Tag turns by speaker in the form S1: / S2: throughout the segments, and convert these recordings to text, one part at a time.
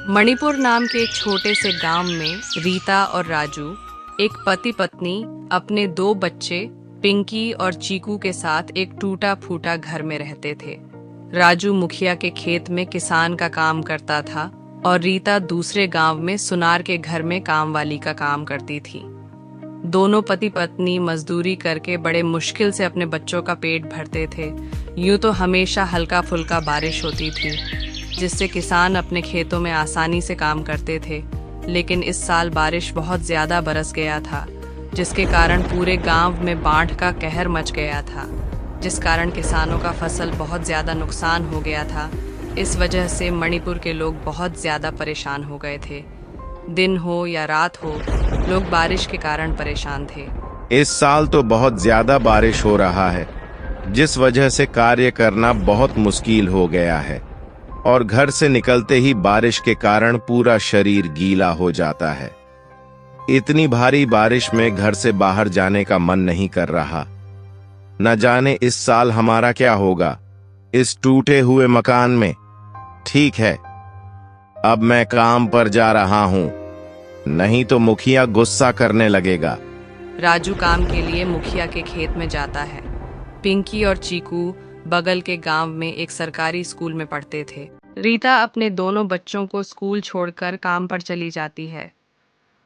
S1: मणिपुर नाम के एक छोटे से गांव में रीता और राजू, एक पति पत्नी, अपने दो बच्चे पिंकी और चीकू के साथ एक टूटा फूटा घर में रहते थे। राजू मुखिया के खेत में किसान का काम करता था और रीता दूसरे गांव में सुनार के घर में कामवाली का काम करती थी। दोनों पति पत्नी मजदूरी करके बड़े मुश्किल से अपने बच्चों का पेट भरते थे। यूं तो हमेशा हल्का फुल्का बारिश होती थी, जिससे किसान अपने खेतों में आसानी से काम करते थे, लेकिन इस साल बारिश बहुत ज्यादा बरस गया था, जिसके कारण पूरे गांव में बाढ़ का कहर मच गया था, जिस कारण किसानों का फसल बहुत ज्यादा नुकसान हो गया था। इस वजह से मणिपुर के लोग बहुत ज्यादा परेशान हो गए थे। दिन हो या रात हो, लोग बारिश के कारण परेशान थे।
S2: इस साल तो बहुत ज्यादा बारिश हो रहा है, जिस वजह से कार्य करना बहुत मुश्किल हो गया है और घर से निकलते ही बारिश के कारण पूरा शरीर गीला हो जाता है। इतनी भारी बारिश में घर से बाहर जाने का मन नहीं कर रहा। न जाने इस साल हमारा क्या होगा इस टूटे हुए मकान में। ठीक है, अब मैं काम पर जा रहा हूँ, नहीं तो मुखिया गुस्सा करने लगेगा।
S1: राजू काम के लिए मुखिया के खेत में जाता है। पिंकी और चीकू बगल के गांव में एक सरकारी स्कूल में पढ़ते थे। रीता अपने दोनों बच्चों को स्कूल छोड़कर काम पर चली जाती है।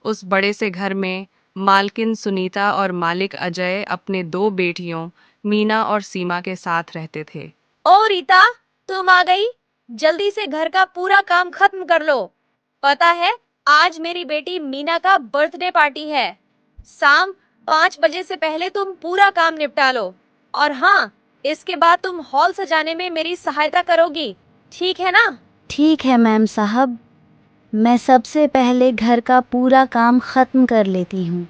S1: उस बड़े से घर में मालकिन सुनीता और मालिक अजय अपने दो बेटियों मीना और सीमा के साथ रहते थे।
S3: ओ रीता, तुम आ गई। जल्दी से घर का पूरा काम खत्म कर लो। पता है, आज मेरी बेटी मीना का बर्थडे पार्टी है। शाम 5 बजे से पहले तुम पूरा काम निपटा लो। और हाँ, इसके बाद तुम हॉल सजाने में मेरी सहायता करोगी, ठीक है ना?
S4: ठीक है मैम साहब, मैं सबसे पहले घर का पूरा काम खत्म कर लेती हूँ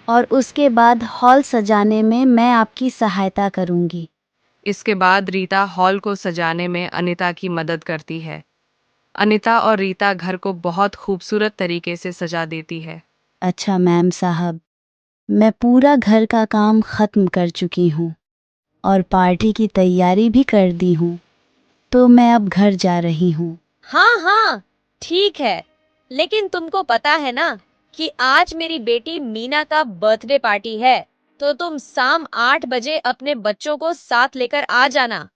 S4: और उसके बाद हॉल सजाने में मैं आपकी सहायता करूँगी।
S1: इसके बाद रीता हॉल को सजाने में अनिता की मदद करती है। अनिता और रीता घर को बहुत खूबसूरत तरीके से सजा देती है।
S4: अच्छा मैम साहब, मैं पूरा घर का काम खत्म कर चुकी हूँ और पार्टी की तैयारी भी कर दी हूँ, तो मैं अब घर जा रही हूँ।
S3: हाँ हाँ, ठीक है, लेकिन तुमको पता है ना कि आज मेरी बेटी मीना का बर्थडे पार्टी है, तो तुम शाम 8 बजे अपने बच्चों को साथ लेकर आ जाना।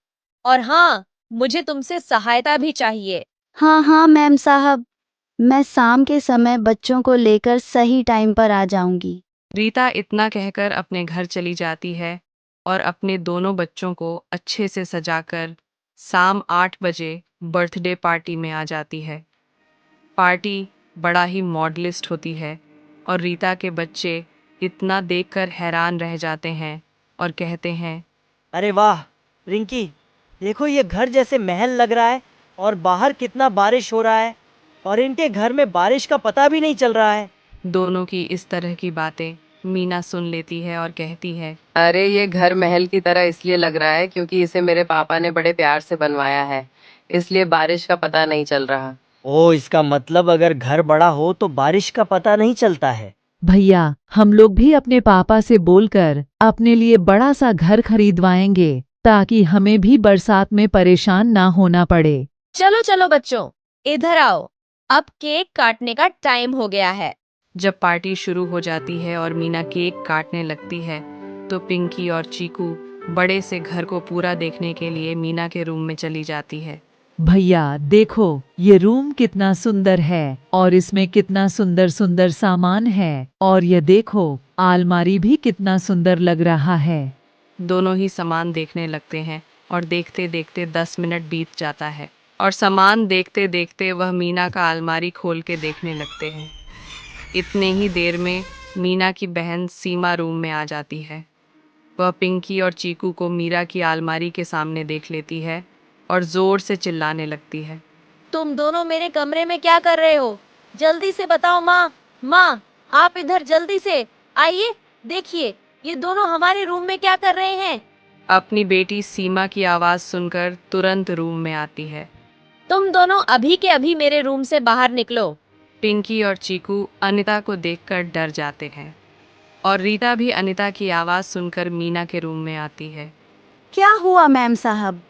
S3: और हाँ, मुझे तुमसे सहायता भी चाहिए।
S4: हाँ हाँ मैम साहब, मैं शाम के समय बच्चों को लेकर सही टाइम पर आ जाऊंगी।
S1: रीता इतना कहकर अपने घर चली जाती है और अपने दोनों बच्चों को अच्छे से सजाकर शाम 8 बजे बर्थडे पार्टी में आ जाती है। पार्टी बड़ा ही मॉडलिस्ट होती है और रीता के बच्चे इतना देखकर हैरान रह जाते हैं और कहते हैं,
S5: अरे वाह रिंकी, देखो ये घर जैसे महल लग रहा है और बाहर कितना बारिश हो रहा है और इनके घर में बारिश का पता भी नहीं चल रहा है।
S1: दोनों की इस तरह की बातें मीना सुन लेती है और कहती है, अरे ये घर महल की तरह इसलिए लग रहा है क्योंकि इसे मेरे पापा ने बड़े प्यार से बनवाया है, इसलिए बारिश का पता नहीं चल रहा।
S5: ओ, इसका मतलब अगर घर बड़ा हो तो बारिश का पता नहीं चलता है।
S6: भैया, हम लोग भी अपने पापा से बोलकर अपने लिए बड़ा सा घर खरीदवाएंगे ताकि हमें भी बरसात में परेशान ना होना पड़े।
S3: चलो चलो बच्चों, इधर आओ, अब केक काटने का टाइम हो गया है।
S1: जब पार्टी शुरू हो जाती है और मीना केक काटने लगती है, तो पिंकी और चीकू बड़े से घर को पूरा देखने के लिए मीना के रूम में चली जाती है।
S6: भैया देखो, ये रूम कितना सुंदर है और इसमें कितना सुंदर सुंदर सामान है, और ये देखो अलमारी भी कितना सुंदर लग रहा है।
S1: दोनों ही सामान देखने लगते हैं और देखते देखते 10 मिनट बीत जाता है और सामान देखते देखते वह मीना का अलमारी खोल के देखने लगते हैं। इतने ही देर में मीना की बहन सीमा रूम में आ जाती है। वह पिंकी और चीकू को मीरा की अलमारी के सामने देख लेती है और जोर से चिल्लाने लगती है,
S3: तुम दोनों मेरे कमरे में क्या कर रहे हो? जल्दी से बताओ। माँ, माँ, आप इधर जल्दी से आइए। देखिए, ये दोनों हमारे रूम में क्या कर रहे हैं?
S1: अपनी बेटी सीमा की आवाज़ सुनकर तुरंत रूम में आती है।
S3: तुम दोनों अभी के अभी मेरे रूम से बाहर निकलो।
S1: पिंकी और चीकू अनिता को देखकर डर जाते हैं और रीता भी अनिता की आवाज़ सुनकर मीना के रूम में आती है।
S4: क्या हुआ मैम साहब?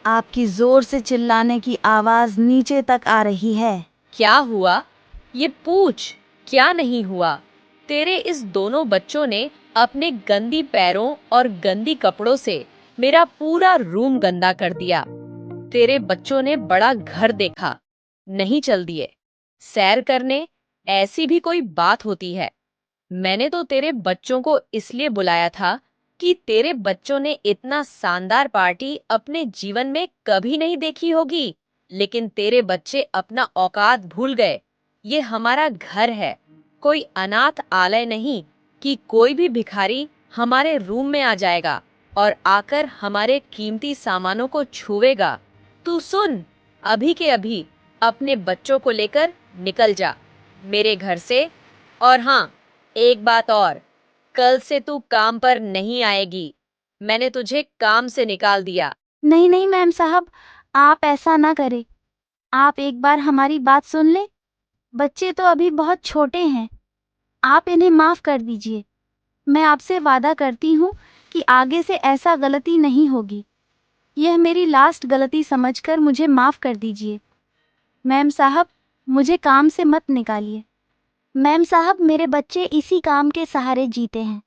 S4: आपकी जोर से चिल्लाने की आवाज नीचे तक आ रही है।
S3: क्या हुआ? ये पूछ, क्या नहीं हुआ? तेरे इस दोनों बच्चों ने अपने गंदी पैरों और गंदी कपड़ों से मेरा पूरा रूम गंदा कर दिया। तेरे बच्चों ने बड़ा घर देखा, नहीं चल दिए। सैर करने, ऐसी भी कोई बात होती है? मैंने तो तेरे बच्चों को इसलिए बुलाया था कि तेरे बच्चों ने इतना शानदार पार्टी अपने जीवन में कभी नहीं देखी होगी, लेकिन तेरे बच्चे अपना औकात भूल गए। ये हमारा घर है, कोई अनाथ आलय नहीं कि कोई भी भिखारी हमारे रूम में आ जाएगा और आकर हमारे कीमती सामानों को छुएगा। तू सुन, अभी के अभी अपने बच्चों को लेकर निकल जा मेरे घर से। और हाँ, एक बात और, कल से तू काम पर नहीं आएगी। मैंने तुझे काम से निकाल दिया।
S4: नहीं नहीं मैम साहब, आप ऐसा ना करें। आप एक बार हमारी बात सुन लें। बच्चे तो अभी बहुत छोटे हैं, आप इन्हें माफ कर दीजिए। मैं आपसे वादा करती हूँ कि आगे से ऐसा गलती नहीं होगी। यह मेरी लास्ट गलती समझकर मुझे माफ कर दीजिए। मैम साहब, मुझे काम से मत निकालिए। मैम साहब, मेरे बच्चे इसी काम के सहारे जीते हैं।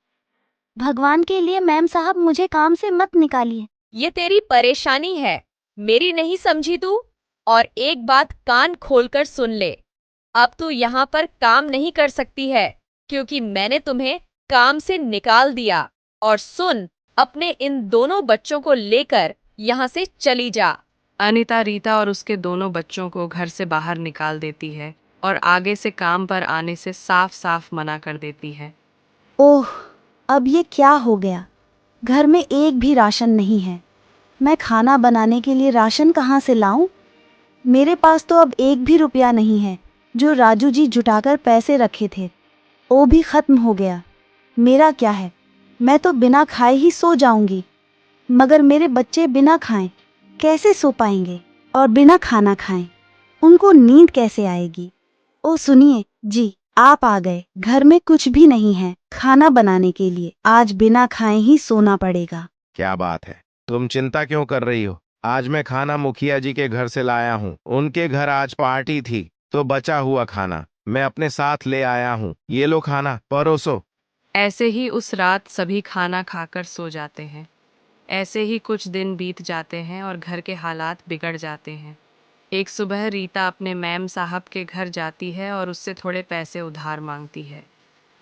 S4: भगवान के लिए मैम साहब, मुझे काम से मत निकालिए।
S3: ये तेरी परेशानी है, मेरी नहीं समझी तू? और एक बात कान खोलकर सुन ले, अब तू यहाँ पर काम नहीं कर सकती है, क्योंकि मैंने तुम्हें काम से निकाल दिया। और सुन, अपने इन दोनों बच्चों को लेकर यहाँ से चली जा।
S1: अनीता रीता और उसके दोनों बच्चों को घर से बाहर निकाल देती है और आगे से काम पर आने से साफ साफ मना कर देती है।
S4: ओह, अब ये क्या हो गया? घर में एक भी राशन नहीं है। मैं खाना बनाने के लिए राशन कहाँ से लाऊं? मेरे पास तो अब एक भी रुपया नहीं है। जो राजू जी जुटाकर पैसे रखे थे, वो भी खत्म हो गया। मेरा क्या है, मैं तो बिना खाए ही सो जाऊंगी। मगर मेरे बच्चे बिना खाएं कैसे सो पाएंगे? और बिना खाना खाएं उनको नींद कैसे आएगी? ओ सुनिए जी, आप आ गए। घर में कुछ भी नहीं है खाना बनाने के लिए। आज बिना खाए ही सोना पड़ेगा।
S2: क्या बात है, तुम चिंता क्यों कर रही हो? आज मैं खाना मुखिया जी के घर से लाया हूँ। उनके घर आज पार्टी थी, तो बचा हुआ खाना मैं अपने साथ ले आया हूँ। ये लो खाना, परोसो।
S1: ऐसे ही उस रात सभी खाना खाकर सो जाते हैं। ऐसे ही कुछ दिन बीत जाते हैं और घर के हालात बिगड़ जाते हैं। एक सुबह रीता अपने मैम साहब के घर जाती है और उससे थोड़े पैसे उधार मांगती है।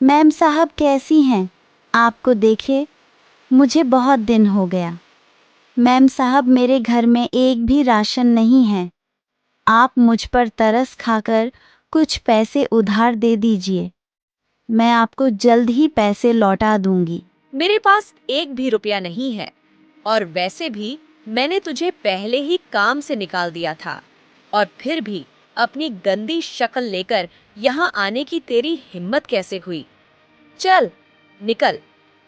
S4: मैम साहब कैसी हैं? आपको देखे मुझे बहुत दिन हो गया। मैम साहब, मेरे घर में एक भी राशन नहीं है। आप मुझ पर तरस खाकर कुछ पैसे उधार दे दीजिए। मैं आपको जल्द ही पैसे लौटा दूंगी।
S3: मेरे पास एक भी रुपया नहीं है, और वैसे भी मैंने तुझे पहले ही काम से निकाल दिया था, और फिर भी अपनी गंदी शक्ल लेकर यहाँ आने की तेरी हिम्मत कैसे हुई? चल निकल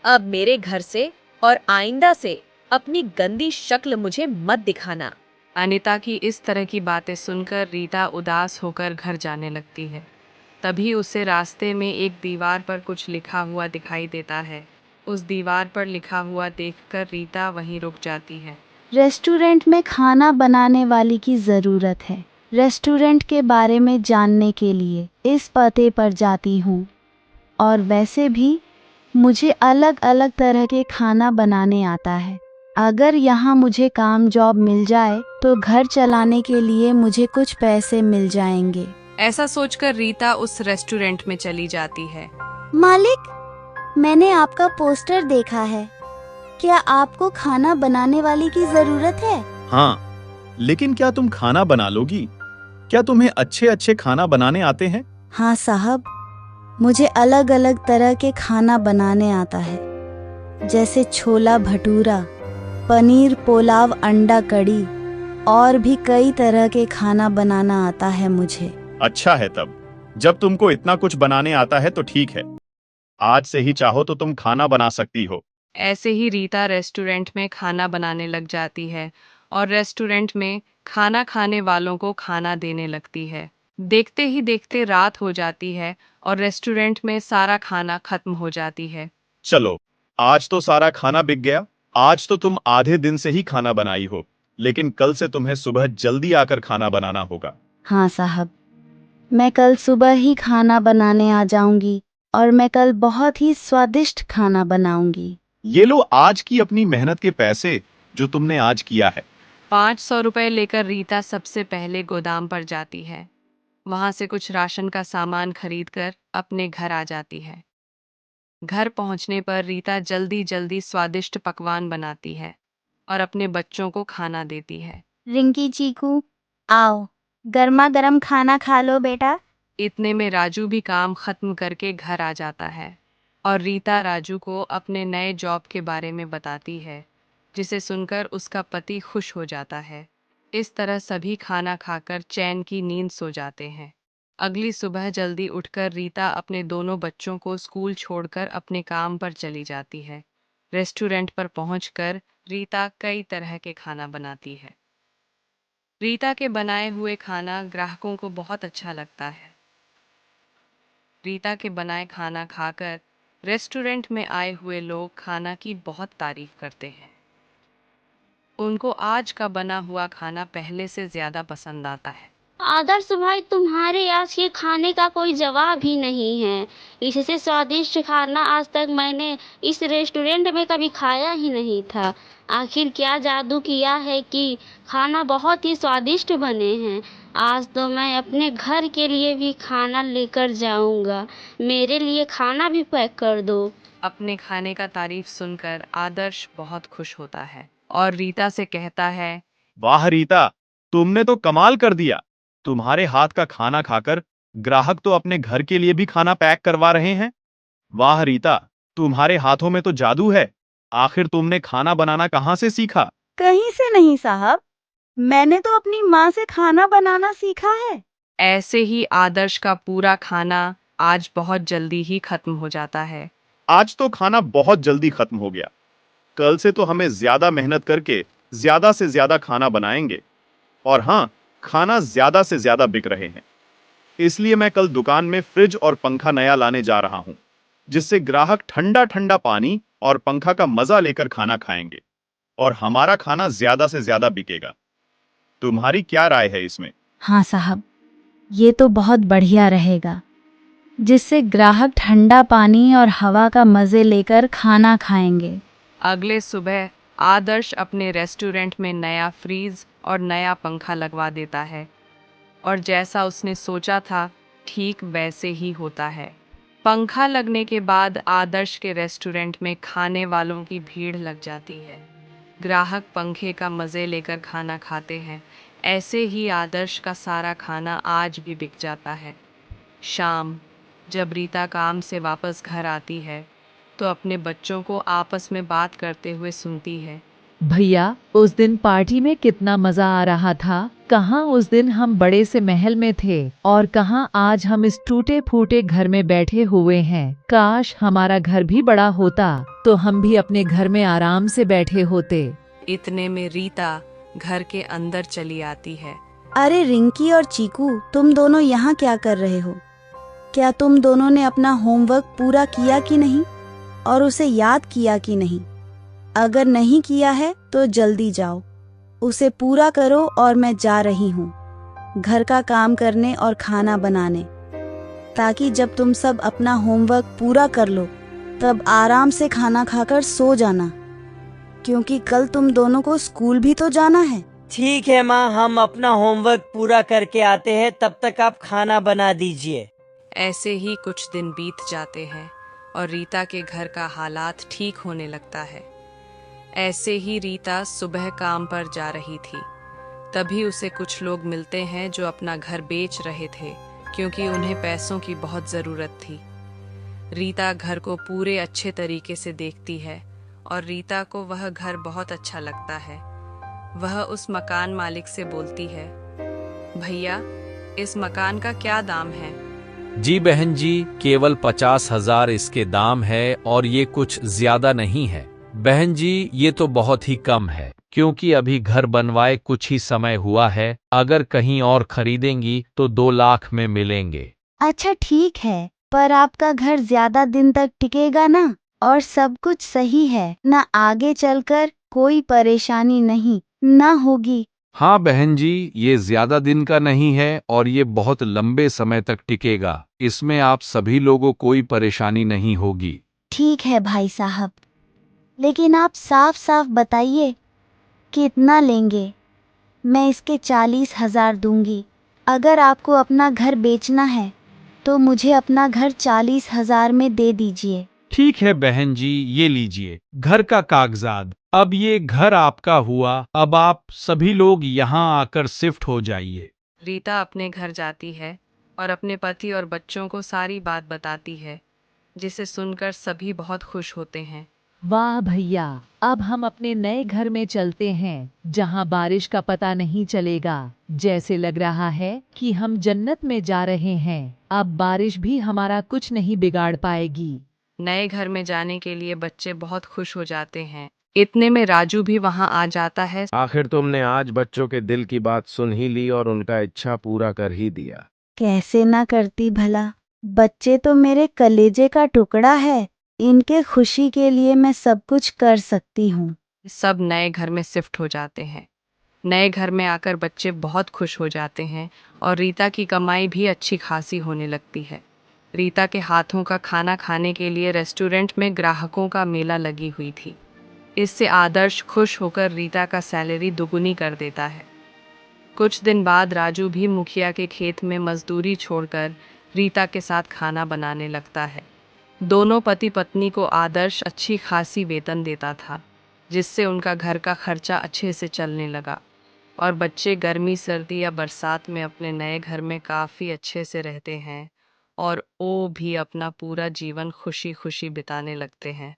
S3: अब मेरे घर से, और आइंदा से अपनी गंदी शक्ल मुझे मत दिखाना।
S1: अनीता की इस तरह की बातें सुनकर रीता उदास होकर घर जाने लगती है। तभी उसे रास्ते में एक दीवार पर कुछ लिखा हुआ दिखाई देता है। उस दीवार पर लिखा हुआ देखकर रीता वहीं रुक जाती है।
S4: रेस्टोरेंट में खाना बनाने वाली की ज़रूरत है। रेस्टोरेंट के बारे में जानने के लिए इस पते पर जाती हूँ। और वैसे भी मुझे अलग अलग तरह के खाना बनाने आता है। अगर यहाँ मुझे काम जॉब मिल जाए तो घर चलाने के लिए मुझे कुछ पैसे मिल जाएंगे।
S1: ऐसा सोचकर रीता उस रेस्टोरेंट में चली जाती है।
S4: मालिक, मैंने आपका पोस्टर देखा है। क्या आपको खाना बनाने वाली की जरूरत है?
S7: हाँ, लेकिन क्या तुम खाना बना लोगी? क्या तुम्हें अच्छे अच्छे खाना बनाने आते हैं?
S4: हाँ साहब, मुझे अलग अलग तरह के खाना बनाने आता है, जैसे छोला भटूरा, पनीर पुलाव, अंडा कड़ी, और भी कई तरह के खाना बनाना आता है मुझे।
S7: अच्छा है तब, जब तुमको इतना कुछ बनाने आता है तो ठीक है। आज से ही चाहो तो तुम खाना बना सकती हो।
S1: ऐसे ही रीता रेस्टोरेंट में खाना बनाने लग जाती है और रेस्टोरेंट में खाना खाने वालों को खाना देने लगती है। देखते ही देखते रात हो जाती है और रेस्टोरेंट में सारा खाना खत्म हो जाती है।
S7: चलो, आज तो सारा खाना बिक गया। आज तो तुम आधे दिन से ही खाना बनाई हो, लेकिन कल से तुम्हें सुबह जल्दी आकर खाना बनाना होगा।
S4: हाँ साहब, मैं कल सुबह ही खाना बनाने आ जाऊंगी और मैं कल बहुत ही स्वादिष्ट खाना बनाऊंगी।
S7: ये लो आज की अपनी मेहनत के पैसे जो तुमने आज किया है।
S1: 500 रुपए लेकर रीता सबसे पहले गोदाम पर जाती है। वहां से कुछ राशन का सामान खरीदकर अपने घर आ जाती है। घर पहुंचने पर रीता जल्दी जल्दी स्वादिष्ट पकवान बनाती है और अपने बच्चों को खाना देती है।
S4: रिंकी चीकू, आओ, गर्मा गर्म खाना खा लो बेटा।
S1: इतने में राजू भी काम खत्म करके घर आ जाता है और रीता राजू को अपने नए जॉब के बारे में बताती है, जिसे सुनकर उसका पति खुश हो जाता है। इस तरह सभी खाना खाकर चैन की नींद सो जाते हैं। अगली सुबह जल्दी उठकर रीता अपने दोनों बच्चों को स्कूल छोड़कर अपने काम पर चली जाती है। रेस्टोरेंट पर पहुंचकर रीता कई तरह के खाना बनाती है। रीता के बनाए हुए खाना ग्राहकों को बहुत अच्छा लगता है। रीता के बनाए खाना खाकर रेस्टोरेंट में आए हुए लोग खाना की बहुत तारीफ करते हैं। उनको आज का बना हुआ खाना पहले से ज्यादा पसंद आता है।
S8: आदर्श भाई, तुम्हारे आज के खाने का कोई जवाब ही नहीं है। इससे स्वादिष्ट खाना आज तक मैंने इस रेस्टोरेंट में कभी खाया ही नहीं था। आखिर क्या जादू किया है कि खाना बहुत ही स्वादिष्ट बने हैं। आज तो मैं अपने घर के लिए भी खाना लेकर जाऊंगा। मेरे लिए खाना भी पैक कर दो।
S1: अपने खाने का तारीफ सुनकर आदर्श बहुत खुश होता है और रीता से कहता है,
S7: वाह रीता, तुमने तो कमाल कर दिया। तुम्हारे हाथ का खाना खाकर ग्राहक तो अपने घर के लिए भी खाना पैक करवा रहे हैं। वाह रीता, तुम्हारे हाथों में तो जादू है। आखिर तुमने खाना बनाना कहाँ से सीखा?
S4: कहीं से नहीं साहब, मैंने तो अपनी माँ से खाना बनाना सीखा है।
S1: ऐसे ही आदर्श का पूरा खाना आज बहुत जल्दी ही खत्म हो जाता है।
S7: आज तो खाना बहुत जल्दी खत्म हो गया। कल से तो हमें ज्यादा मेहनत करके ज्यादा से ज्यादा खाना बनाएंगे। और हाँ, खाना ज्यादा से ज्यादा बिक रहे हैं। इसलिए मैं कल दुकान में फ्रिज और पंखा नया लाने जा रहा हूं, जिससे ग्राहक ठंडा ठंडा पानी और पंखा का मजा लेकर खाना खाएंगे और हमारा खाना ज्यादा से ज्यादा बिकेगा। तुम्हारी क्या राय है इसमें?
S4: हाँ साहब, ये तो बहुत बढ़िया रहेगा, जिससे ग्राहक ठंडा पानी और हवा का मजे लेकर खाना खाएंगे।
S1: अगले सुबह आदर्श अपने रेस्टोरेंट में नया फ्रीज और नया पंखा लगवा देता है और जैसा उसने सोचा था ठीक वैसे ही होता है। पंखा लगने के बाद आदर्श के रेस्टोरेंट में खाने वालों की भीड़ लग जाती है। ग्राहक पंखे का मज़े लेकर खाना खाते हैं। ऐसे ही आदर्श का सारा खाना आज भी बिक जाता है। शाम जब रीता काम से वापस घर आती है तो अपने बच्चों को आपस में बात करते हुए सुनती है।
S6: भैया, उस दिन पार्टी में कितना मजा आ रहा था। कहाँ उस दिन हम बड़े से महल में थे और कहाँ आज हम इस टूटे फूटे घर में बैठे हुए हैं। काश हमारा घर भी बड़ा होता तो हम भी अपने घर में आराम से बैठे होते।
S1: इतने में रीता घर के अंदर चली आती है।
S4: अरे रिंकी और चीकू, तुम दोनों यहाँ क्या कर रहे हो? क्या तुम दोनों ने अपना होमवर्क पूरा किया कि नहीं और उसे याद किया कि नहीं? अगर नहीं किया है तो जल्दी जाओ, उसे पूरा करो और मैं जा रही हूँ घर का काम करने और खाना बनाने, ताकि जब तुम सब अपना होमवर्क पूरा कर लो तब आराम से खाना खाकर सो जाना, क्योंकि कल तुम दोनों को स्कूल भी तो जाना है।
S5: ठीक है माँ, हम अपना होमवर्क पूरा करके आते हैं, तब तक आप खाना बना दीजिए।
S1: ऐसे ही कुछ दिन बीत जाते हैं और रीता के घर का हालात ठीक होने लगता है। ऐसे ही रीता सुबह काम पर जा रही थी, तभी उसे कुछ लोग मिलते हैं जो अपना घर बेच रहे थे, क्योंकि उन्हें पैसों की बहुत ज़रूरत थी। रीता घर को पूरे अच्छे तरीके से देखती है और रीता को वह घर बहुत अच्छा लगता है। वह उस मकान मालिक से बोलती है, भैया, इस मकान का क्या दाम है?
S9: जी बहन जी, केवल 50,000 इसके दाम है और ये कुछ ज्यादा नहीं है। बहन जी, ये तो बहुत ही कम है, क्योंकि अभी घर बनवाए कुछ ही समय हुआ है। अगर कहीं और खरीदेंगी तो 2 लाख में मिलेंगे।
S4: अच्छा ठीक है, पर आपका घर ज्यादा दिन तक टिकेगा ना, और सब कुछ सही है ना? आगे चलकर कोई परेशानी नहीं ना होगी?
S9: हाँ बहन जी, ये ज्यादा दिन का नहीं है और ये बहुत लंबे समय तक टिकेगा। इसमें आप सभी लोगों कोई परेशानी नहीं होगी।
S4: ठीक है भाई साहब, लेकिन आप साफ साफ बताइए कितना लेंगे। मैं इसके 40,000 दूंगी। अगर आपको अपना घर बेचना है तो मुझे अपना घर 40,000 में दे दीजिए।
S9: ठीक है बहन जी, ये लीजिए घर का कागजात। अब ये घर आपका हुआ। अब आप सभी लोग यहाँ आकर शिफ्ट हो जाइए।
S1: रीता अपने घर जाती है और अपने पति और बच्चों को सारी बात बताती है, जिसे सुनकर सभी बहुत खुश होते हैं।
S6: वाह भैया, अब हम अपने नए घर में चलते हैं जहाँ बारिश का पता नहीं चलेगा। जैसे लग रहा है कि हम जन्नत में जा रहे हैं। अब बारिश भी हमारा कुछ नहीं बिगाड़ पाएगी।
S1: नए घर में जाने के लिए बच्चे बहुत खुश हो जाते हैं। इतने में राजू भी वहां आ जाता है।
S2: आखिर तुमने आज बच्चों के दिल की बात सुन ही ली और उनका इच्छा पूरा कर ही दिया।
S4: कैसे ना करती भला, बच्चे तो मेरे कलेजे का टुकड़ा है। इनके खुशी के लिए मैं सब कुछ कर सकती हूँ।
S1: सब नए घर में शिफ्ट हो जाते हैं। नए घर में आकर बच्चे बहुत खुश हो जाते हैं और रीता की कमाई भी अच्छी खासी होने लगती है। रीता के हाथों का खाना खाने के लिए रेस्टोरेंट में ग्राहकों का मेला लगी हुई थी। इससे आदर्श खुश होकर रीता का सैलरी दुगुनी कर देता है। कुछ दिन बाद राजू भी मुखिया के खेत में मजदूरी छोड़कर रीता के साथ खाना बनाने लगता है। दोनों पति पत्नी को आदर्श अच्छी खासी वेतन देता था, जिससे उनका घर का खर्चा अच्छे से चलने लगा और बच्चे गर्मी सर्दी या बरसात में अपने नए घर में काफ़ी अच्छे से रहते हैं और वो भी अपना पूरा जीवन खुशी खुशी बिताने लगते हैं।